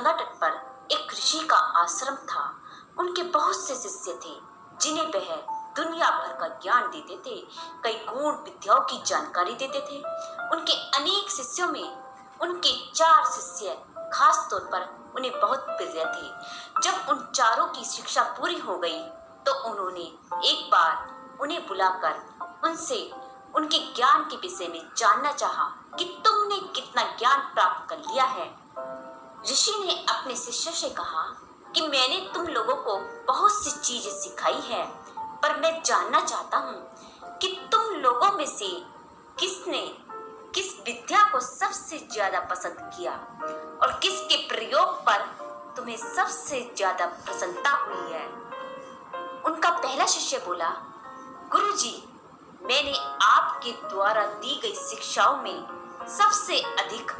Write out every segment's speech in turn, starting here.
गंगा तट पर एक ऋषि का आश्रम था। उनके बहुत से शिष्य थे जिन्हें वह दुनिया भर का ज्ञान देते थे, कई गूढ़ विद्याओं की जानकारी देते थे। उनके अनेक शिष्यों में उनके 4 शिष्य खास तौर पर उन्हें बहुत प्रिय थे। जब उन चारों की शिक्षा पूरी हो गई तो उन्होंने एक बार उन्हें बुलाकर उनसे उनके ज्ञान के विषय में जानना चाहा कि तुमने कितना ज्ञान प्राप्त कर लिया है। ऋषि ने अपने शिष्यों से कहा कि मैंने तुम लोगों को बहुत सी चीजें सिखाई है, पर मैं जानना चाहता हूँ कि तुम लोगों में से किसने किस विद्या को सबसे ज्यादा पसंद किया और किसके प्रयोग पर तुम्हें सबसे ज्यादा प्रसन्नता हुई है। उनका पहला शिष्य बोला, गुरुजी, मैंने आपके द्वारा दी गई शिक्षाओं में सबसे अधिक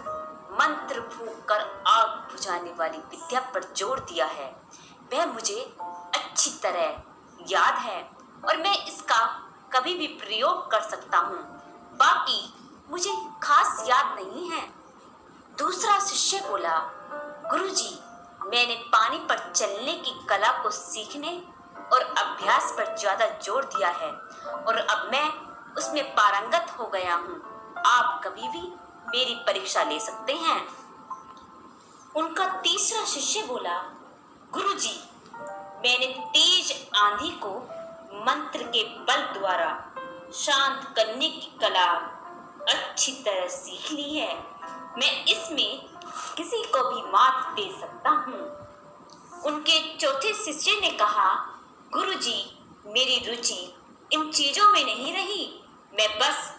मंत्र फूंक कर आग बुझाने वाली विद्या पर जोर दिया है। वह मुझे अच्छी तरह याद है और मैं इसका कभी भी प्रयोग कर सकता हूँ, बाकी मुझे खास याद नहीं है। दूसरा शिष्य बोला, गुरुजी, मैंने पानी पर चलने की कला को सीखने और अभ्यास पर ज्यादा जोर दिया है और अब मैं उसमें पारंगत हो गया हूँ। आप कभी भी मेरी परीक्षा ले सकते हैं। उनका तीसरा शिष्य बोला, गुरुजी, मैंने तेज आंधी को मंत्र के बल द्वारा शांत करने की कला अच्छी तरह सीख ली है। मैं इसमें किसी को भी मात दे सकता हूँ। उनके चौथे शिष्य ने कहा, गुरुजी, मेरी रुचि इन चीजों में नहीं रही, मैं बस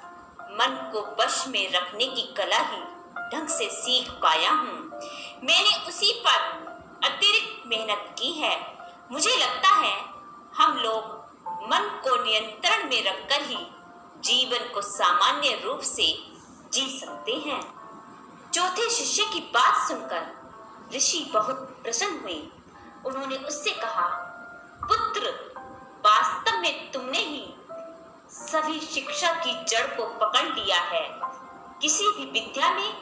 मन को वश में रखने की कला ही ढंग से सीख पाया हूँ। मैंने उसी पर अतिरिक्त मेहनत की है। मुझे लगता है हम लोग मन को नियंत्रण में रखकर ही जीवन को सामान्य रूप से जी सकते हैं। चौथे शिष्य की बात सुनकर ऋषि बहुत प्रसन्न हुए। उन्होंने उससे कहा, पुत्र, वास्तव में तुमने ही सभी शिक्षा की जड़ को पकड़ लिया है। किसी भी विद्या में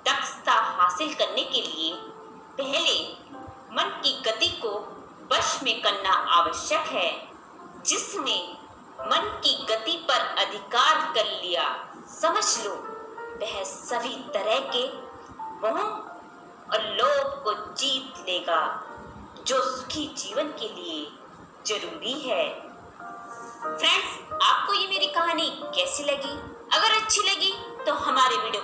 दक्षता हासिल करने के लिए पहले मन की गति को वश में करना आवश्यक है। जिसने मन की गति पर अधिकार कर लिया, समझ लो वह सभी तरह के मोह और लोभ को जीत लेगा, जो सुखी जीवन के लिए जरूरी है। फ्रेंड्स, आपको ये मेरी कहानी कैसी लगी? अगर अच्छी लगी तो हमारे वीडियो को